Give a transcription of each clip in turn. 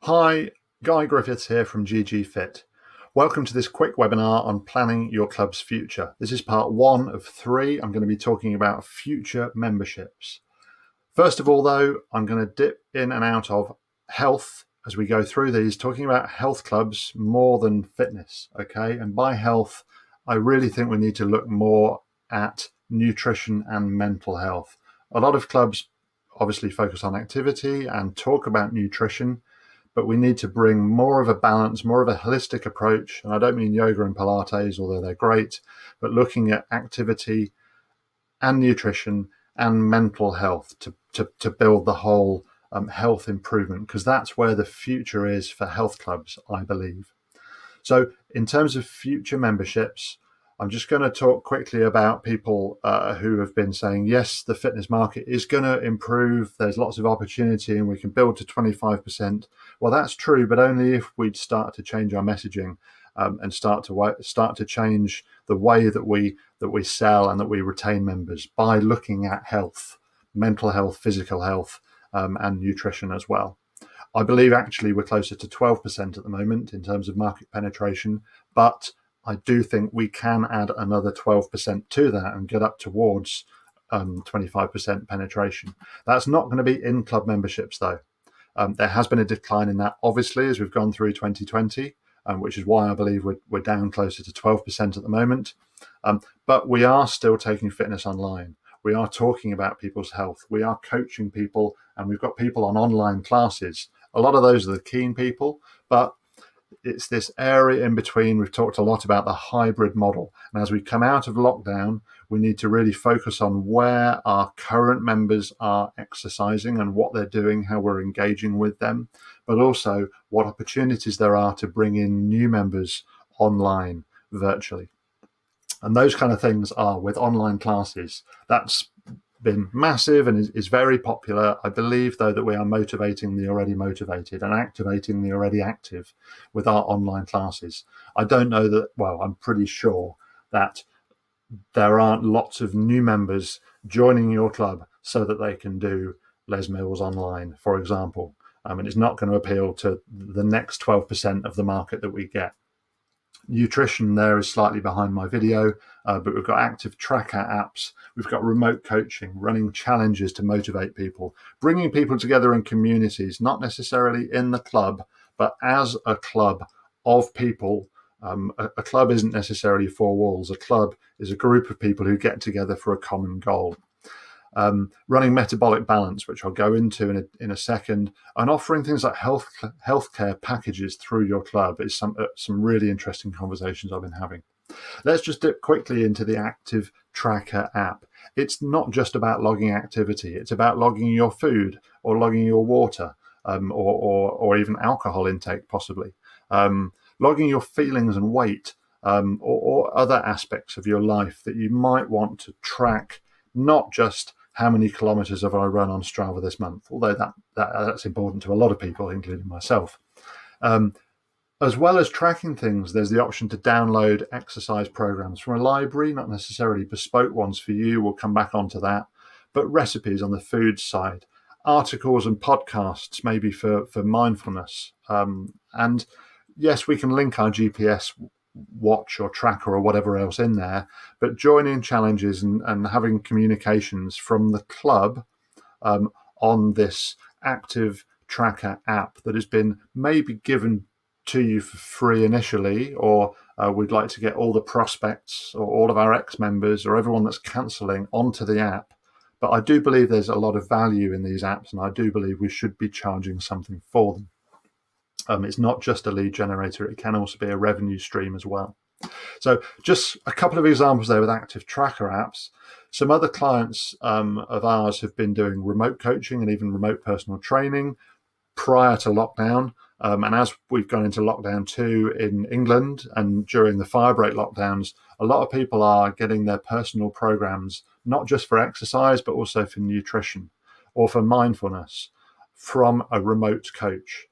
Hi, Guy Griffiths here from GG Fit. Welcome to this quick webinar on planning your club's future. This is part one of three. I'm going to be talking about future memberships. First of all, though, I'm going to dip in and out of health as we go through these, talking about health clubs more than fitness, okay? And by health, I really think we need to look more at nutrition and mental health. A lot of clubs obviously focus on activity and talk about nutrition, but we need to bring more of a balance, more of a holistic approach. And I don't mean yoga and Pilates, although they're great, but looking at activity and nutrition and mental health to build the whole health improvement, because that's where the future is for health clubs, I believe. So in terms of future memberships, I'm just going to talk quickly about people who have been saying, yes, the fitness market is going to improve. There's lots of opportunity and we can build to 25%. Well, that's true, but only if we start to change our messaging and start to change the way that we sell and that we retain members by looking at health, mental health, physical health, and nutrition as well. I believe actually we're closer to 12% at the moment in terms of market penetration, but I do think we can add another 12% to that and get up towards 25% penetration. That's not going to be in club memberships, though. There has been a decline in that, obviously, as we've gone through 2020, which is why I believe we're down closer to 12% at the moment. But we are still taking fitness online. We are talking about people's health. We are coaching people, and we've got people on online classes. A lot of those are the keen people, but it's this area in between. We've talked a lot about the hybrid model. And as we come out of lockdown, we need to really focus on where our current members are exercising and what they're doing, how we're engaging with them, but also what opportunities there are to bring in new members online virtually. And those kind of things are with online classes. That's been massive and is very popular. I believe, though, that we are motivating the already motivated and activating the already active with our online classes. I don't know that, well, I'm pretty sure that there aren't lots of new members joining your club so that they can do Les Mills online, for example. And it's not going to appeal to the next 12% of the market that we get. Nutrition there is slightly behind my video, but we've got active tracker apps, we've got remote coaching, running challenges to motivate people, bringing people together in communities, not necessarily in the club, but as a club of people. A club isn't necessarily four walls. A club is a group of people who get together for a common goal. Running Metabolic Balance, which I'll go into in a second, and offering things like healthcare packages through your club is some really interesting conversations I've been having. Let's just dip quickly into the Active Tracker app. It's not just about logging activity. It's about logging your food or logging your water or even alcohol intake, possibly. Logging your feelings and weight or other aspects of your life that you might want to track, not just how many kilometers have I run on Strava this month, although that's important to a lot of people, including myself. As well as tracking things, there's the option to download exercise programs from a library, not necessarily bespoke ones for you. We'll come back onto that, but recipes on the food side, articles and podcasts maybe for mindfulness. And yes, we can link our GPS watch or tracker or whatever else in there, but joining challenges and having communications from the club on this Active Tracker app that has been maybe given to you for free initially, or we'd like to get all the prospects or all of our ex-members or everyone that's cancelling onto the app. But I do believe there's a lot of value in these apps, and I do believe we should be charging something for them. It's not just a lead generator, it can also be a revenue stream as well. So just a couple of examples there with Active Tracker apps. Some other clients of ours have been doing remote coaching and even remote personal training prior to lockdown. And as we've gone into lockdown 2 in England and during the firebreak lockdowns, a lot of people are getting their personal programs, not just for exercise, but also for nutrition or for mindfulness from a remote coach.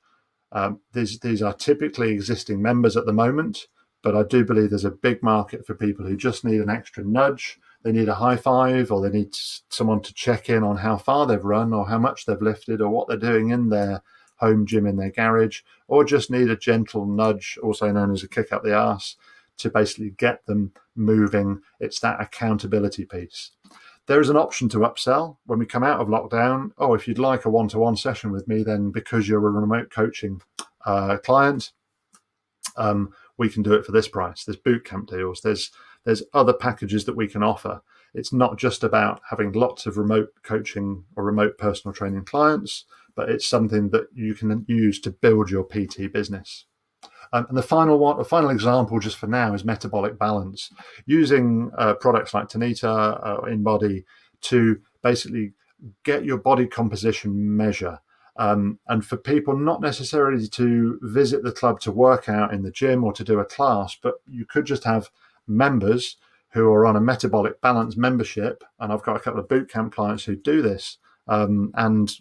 These are typically existing members at the moment, but I do believe there's a big market for people who just need an extra nudge. They need a high five, or they need someone to check in on how far they've run or how much they've lifted or what they're doing in their home gym in their garage, or just need a gentle nudge, also known as a kick up the arse, to basically get them moving. It's that accountability piece. There is an option to upsell when we come out of lockdown. Oh, if you'd like a one-to-one session with me, then because you're a remote coaching client, we can do it for this price. There's bootcamp deals. There's other packages that we can offer. It's not just about having lots of remote coaching or remote personal training clients, but it's something that you can use to build your PT business. And the final example just for now is Metabolic Balance, using products like Tanita, InBody, to basically get your body composition measure. And for people not necessarily to visit the club to work out in the gym or to do a class, but you could just have members who are on a Metabolic Balance membership, and I've got a couple of bootcamp clients who do this, and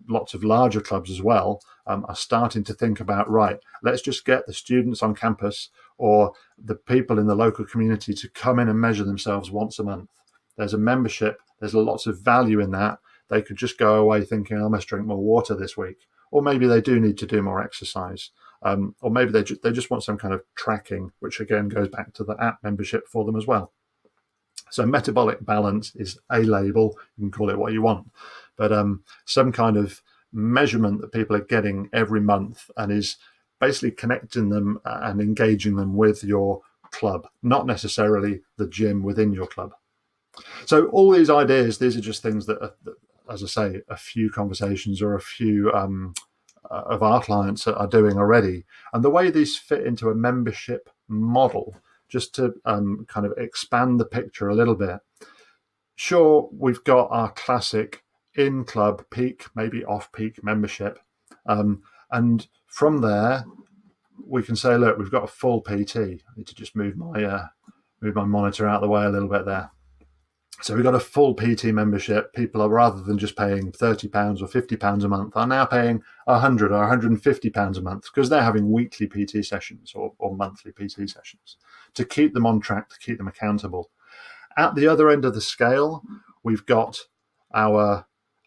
lots of larger clubs as well, are starting to think about, right, let's just get the students on campus or the people in the local community to come in and measure themselves once a month. There's a membership, there's lots of value in that. They could just go away thinking, I must drink more water this week. Or maybe they do need to do more exercise. Or maybe they just want some kind of tracking, which again goes back to the app membership for them as well. So Metabolic Balance is a label. You can call it what you want, but some kind of measurement that people are getting every month and is basically connecting them and engaging them with your club, not necessarily the gym within your club. So all these ideas, these are just things that are, as I say, a few conversations or a few of our clients are doing already. And the way these fit into a membership model, just to kind of expand the picture a little bit. Sure, we've got our classic in-club peak, maybe off-peak membership. And from there, we can say, look, we've got a full PT. I need to just move my monitor out of the way a little bit there. So we've got a full PT membership. People are, rather than just paying £30 or £50 a month, are now paying £100 or £150 a month because they're having weekly PT sessions or monthly PT sessions to keep them on track, to keep them accountable. At the other end of the scale, we've got our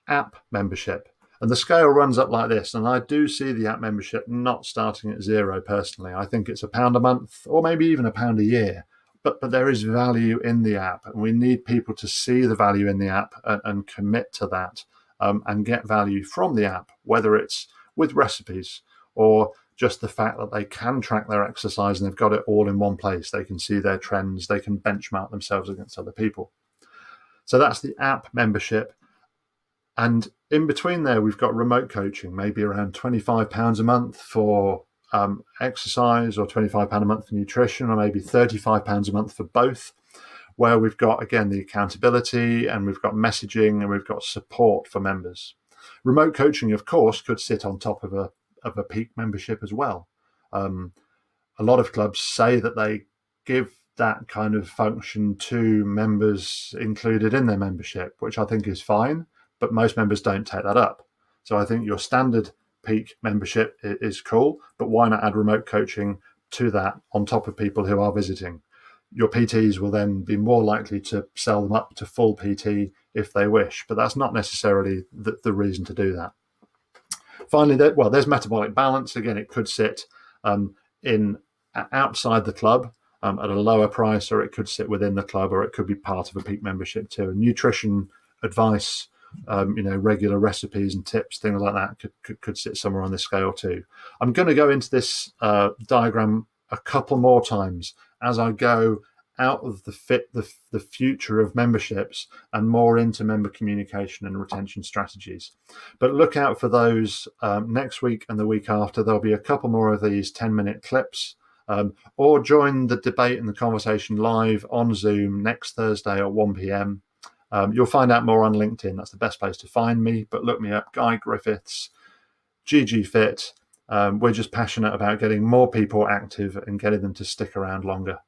app membership. And the scale runs up like this. And I do see the app membership not starting at zero personally. I think it's £1 a month or maybe even £1 a year. But there is value in the app, and we need people to see the value in the app and commit to that, and get value from the app, whether it's with recipes or just the fact that they can track their exercise and they've got it all in one place. They can see their trends, they can benchmark themselves against other people. So that's the app membership. And in between there, we've got remote coaching, maybe around £25 a month for exercise, or £25 a month for nutrition, or maybe £35 a month for both, where we've got, again, the accountability and we've got messaging and we've got support for members. Remote coaching, of course, could sit on top of a peak membership as well. A lot of clubs say that they give that kind of function to members included in their membership, which I think is fine, but most members don't take that up. So I think your standard peak membership is cool, but why not add remote coaching to that on top of people who are visiting? Your PTs will then be more likely to sell them up to full PT if they wish, but that's not necessarily the reason to do that. Finally, there's Metabolic Balance. Again, it could sit in outside the club at a lower price, or it could sit within the club, or it could be part of a peak membership too. And nutrition advice, regular recipes and tips, things like that could sit somewhere on this scale too. I'm going to go into this diagram a couple more times as I go out of the future of memberships and more into member communication and retention strategies. But look out for those next week and the week after. There'll be a couple more of these 10-minute clips, or join the debate and the conversation live on Zoom next Thursday at 1 p.m. You'll find out more on LinkedIn. That's the best place to find me. But look me up, Guy Griffiths, GG Fit. We're just passionate about getting more people active and getting them to stick around longer.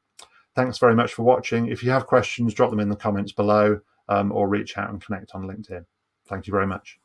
Thanks very much for watching. If you have questions, drop them in the comments below, or reach out and connect on LinkedIn. Thank you very much.